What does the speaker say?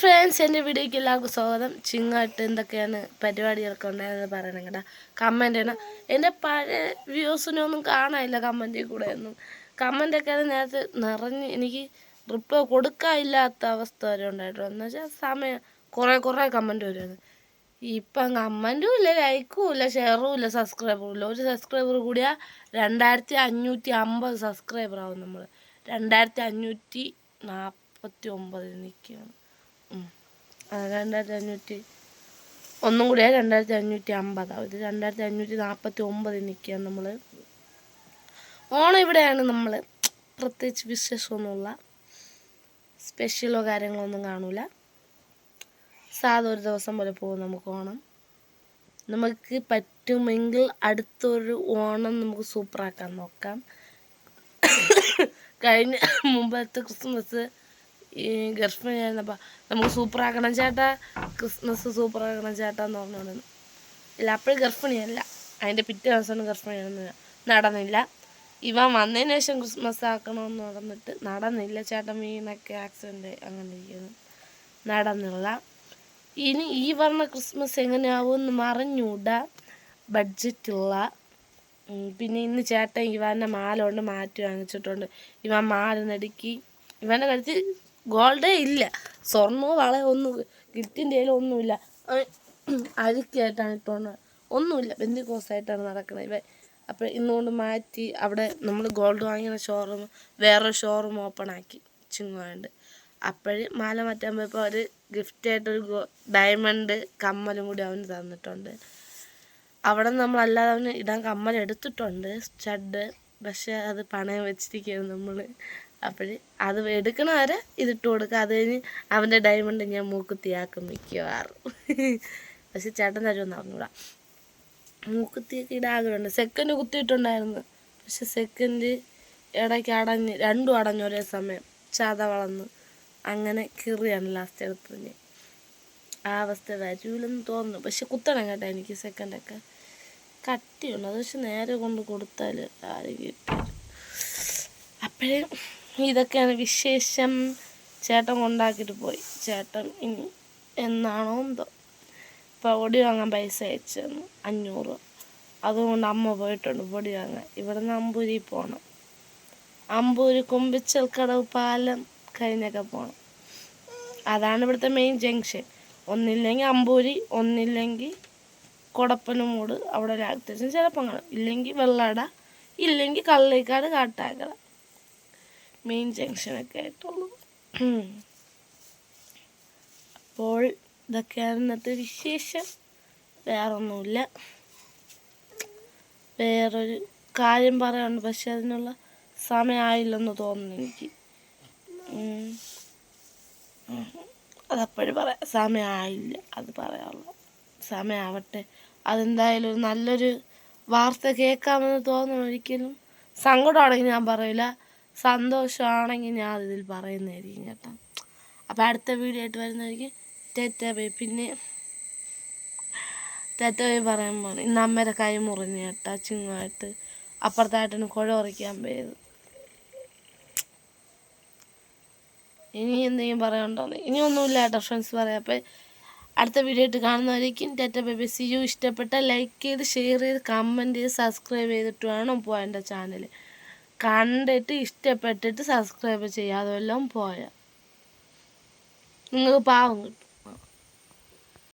Friends, എൻ്റെ വീഡിയോയ്ക്ക് എല്ലാവർക്കും സ്വാഗതം. ചിങ്ങായിട്ട് എന്തൊക്കെയാണ് പരിപാടികളൊക്കെ ഉണ്ടായെന്ന് പറയണം കേട്ടോ. കമൻറ്റ് ചെയ്യണം. എൻ്റെ പഴയ വ്യൂസിനൊന്നും കാണാനില്ല കമൻറ്റിൽ കൂടെ ഒന്നും. കമൻറ്റൊക്കെ നേരത്തെ നിറഞ്ഞ് എനിക്ക് റിപ്ലൈ കൊടുക്കാനില്ലാത്ത അവസ്ഥ വരെ ഉണ്ടായിട്ടുള്ളൂ. എന്ന് വെച്ചാൽ സമയം കുറേ കമൻറ്റ് വരുന്നത്. ഇപ്പം കമൻറ്റും ഇല്ല, ലൈക്കും ഇല്ല, ഷെയറും ഇല്ല, സബ്സ്ക്രൈബറും ഇല്ല. ഒരു സബ്സ്ക്രൈബർ കൂടിയാൽ 2550 സബ്സ്ക്രൈബറാവും നമ്മൾ. 2549 നിൽക്കുകയാണ്. 2500 ഒന്നും കൂടിയാൽ 2550. ഇത് 2549 നിൽക്കുകയാണ് നമ്മൾ. ഓണം ഇവിടെയാണ് നമ്മൾ. പ്രത്യേകിച്ച് വിശേഷമൊന്നുമില്ല, സ്പെഷ്യലോ കാര്യങ്ങളോ ഒന്നും കാണൂല. സാധാ ഒരു ദിവസം പോലെ പോകും നമുക്ക് ഓണം. നമുക്ക് പറ്റുമെങ്കിൽ അടുത്തൊരു ഓണം നമുക്ക് സൂപ്പറാക്കാൻ നോക്കാം. കഴിഞ്ഞ മുമ്പത്തെ ക്രിസ്മസ് ഈ ഗർഭിണിയായിരുന്നപ്പോൾ നമുക്ക് സൂപ്പറാക്കണം ചേട്ടാ, ക്രിസ്മസ് സൂപ്പറാക്കണം ചേട്ടാ എന്ന് പറഞ്ഞുകൊണ്ടിരുന്നു. ഇല്ല, അപ്പോഴും ഗർഭിണിയല്ല, അതിൻ്റെ പിറ്റേ ദിവസമാണ് ഗർഭിണിയാണെന്ന് നടന്നില്ല. ഇവൻ വന്നതിന് ശേഷം ക്രിസ്മസ് ആക്കണമെന്ന് നടന്നില്ല. ചേട്ടൻ വീണൊക്കെ ആക്സിഡൻറ്റ് അങ്ങനെ ഇരിക്കുന്നു, നടന്നില്ല. ഇനി ഈ പറഞ്ഞ ക്രിസ്മസ് എങ്ങനെയാവുമെന്ന് മറിഞ്ഞൂടാ, ബഡ്ജറ്റില്ല. പിന്നെ ഇന്ന് ചേട്ടൻ ഇവൻ്റെ മാല കൊണ്ട് മാറ്റി വാങ്ങിച്ചിട്ടുണ്ട്. ഇവൻ മാല നെടുക്കി, ഇവൻ്റെ കഴുത്തിൽ ഗോൾഡേ ഇല്ല, സ്വർണ്ണമോ വളയോ ഒന്നും ഗിഫ്റ്റിൻ്റെ ഒന്നുമില്ല. അഴുക്കായിട്ടാണ് ഇട്ടുകൊണ്ട്, ഒന്നുമില്ല, ബന്ധുക്കോസായിട്ടാണ് നടക്കുന്നത് ഇവൻ. അപ്പോൾ ഇന്നുകൊണ്ട് മാറ്റി അവിടെ നമ്മൾ ഗോൾഡ് വാങ്ങിയ ഷോറൂം വേറൊരു ഷോറൂം ഓപ്പൺ ആക്കി ചിങ്ങാണ്ട്. അപ്പോഴ് മാല മാറ്റാൻ പോയപ്പോൾ അവർ ഗിഫ്റ്റായിട്ടൊരു ഡയമണ്ട് കമ്മലും കൂടി അവന് തന്നിട്ടുണ്ട്. അവിടെ നമ്മളല്ലാതെ അവന് ഇടാൻ കമ്മൽ എടുത്തിട്ടുണ്ട്, സ്റ്റഡ്. പക്ഷേ അത് പണയം വെച്ചിരിക്കുകയാണ് നമ്മൾ. അപ്പോൾ അത് എടുക്കണ വരെ ഇതിട്ട് കൊടുക്കുക. അത് കഴിഞ്ഞ് അവൻ്റെ ഡയമണ്ട് ഞാൻ മൂക്കുത്തിയാക്കും മിക്കവാറും. പക്ഷെ ചേട്ടൻ തരുമെന്ന് അറിഞ്ഞൂടാ. മൂക്കുത്തിയൊക്കെ ഇടാൻ ആഗ്രഹമുണ്ട്. സെക്കൻഡ് കുത്തിയിട്ടുണ്ടായിരുന്നു, പക്ഷെ സെക്കൻഡ് ഇടയ്ക്ക് രണ്ടും അടഞ്ഞു ഒരേ സമയം. ചത വളർന്ന് അങ്ങനെ കീറിയാണ് ലാസ്റ്റ് എടുത്തത്. ആ അവസ്ഥ വരൂലെന്ന് തോന്നുന്നു. പക്ഷെ കുത്തണം കേട്ടോ, എനിക്ക് സെക്കൻഡൊക്കെ കട്ടിയുണ്ട്. അത് പക്ഷെ നേരെ കൊണ്ട് കൊടുത്താൽ ആരും കിട്ടും. അപ്പോഴേ ഇതൊക്കെയാണ് വിശേഷം. ചേട്ടൻ കൊണ്ടാക്കിയിട്ട് പോയി. ചേട്ടൻ ഇനി എന്നാണോ എന്തോ പൊടി വാങ്ങാൻ പൈസ അയച്ചു തന്നു 500. അതുകൊണ്ട് അമ്മ പോയിട്ടുണ്ട് പൊടി വാങ്ങാൻ. ഇവിടെ നിന്ന് അമ്പൂരി പോകണം. അമ്പൂരി കുമ്പിച്ചൽക്കടവ് പാലം കഴിഞ്ഞൊക്കെ പോകണം. അതാണ് ഇവിടുത്തെ മെയിൻ ജംഗ്ഷൻ. ഒന്നില്ലെങ്കിൽ അമ്പൂരി, ഒന്നില്ലെങ്കിൽ കൊടപ്പനമൂട്, അവിടെ ലാക്ടേഷൻ ചിലപ്പം കാണും. ഇല്ലെങ്കിൽ വെള്ളാട, ഇല്ലെങ്കിൽ കള്ളിക്കാട്, കാട്ടാക്കട, മെയിൻ ജംഗ്ഷനൊക്കെ ആയിട്ടുള്ളൂ. അപ്പോൾ ഇതൊക്കെയാണ് ഇന്നത്തെ വിശേഷം. വേറൊന്നുമില്ല. വേറൊരു കാര്യം പറയാനുണ്ട്, പക്ഷെ അതിനുള്ള സമയമായില്ലെന്ന് തോന്നുന്നു എനിക്ക്. അതപ്പോഴും പറയാം, സമയമായില്ല, അത് പറയാനുള്ള സമയമാവട്ടെ. അതെന്തായാലും നല്ലൊരു വാർത്ത കേൾക്കാമെന്ന് തോന്നുന്നു. ഒരിക്കലും സങ്കടമാണെങ്കിൽ ഞാൻ പറയില്ല, സന്തോഷമാണെങ്കിൽ ഞാൻ ഇതിൽ പറയുന്നതായിരിക്കും കേട്ടോ. അപ്പോൾ അടുത്ത വീഡിയോ ആയിട്ട് വരുന്നതായിരിക്കും. Tata bye. പിന്നെ ടാറ്റാ ബൈ പറയുമ്പോൾ ഇന്ന് അമ്മയുടെ കൈ മുറിഞ്ഞ് കേട്ടോ, ചിങ്ങമായിട്ട്. അപ്പുറത്തായിട്ടാണ് കുഴ ഉറയ്ക്കാൻ പോയത്. ഇനി എന്തെങ്കിലും പറയാനുണ്ടോന്ന്? ഇനിയൊന്നുമില്ല കേട്ടോ ഫ്രണ്ട്സ്, പറയാം. അപ്പോൾ അടുത്ത വീഡിയോ ആയിട്ട് കാണുന്നവരേക്കും tata bye bye. See you. ഇഷ്ടപ്പെട്ടാൽ ലൈക്ക് ചെയ്ത്, ഷെയർ ചെയ്ത്, കമൻറ്റ് ചെയ്ത്, സബ്സ്ക്രൈബ് ചെയ്തിട്ട് വേണം പോകാൻ എൻ്റെ ചാനൽ. കണ്ടിട്ട് ഇഷ്ടപ്പെട്ടിട്ട് സബ്സ്ക്രൈബ് ചെയ്യാതെ വല്ലതും പോയാൽ നിങ്ങൾക്ക് പാവം കിട്ടും.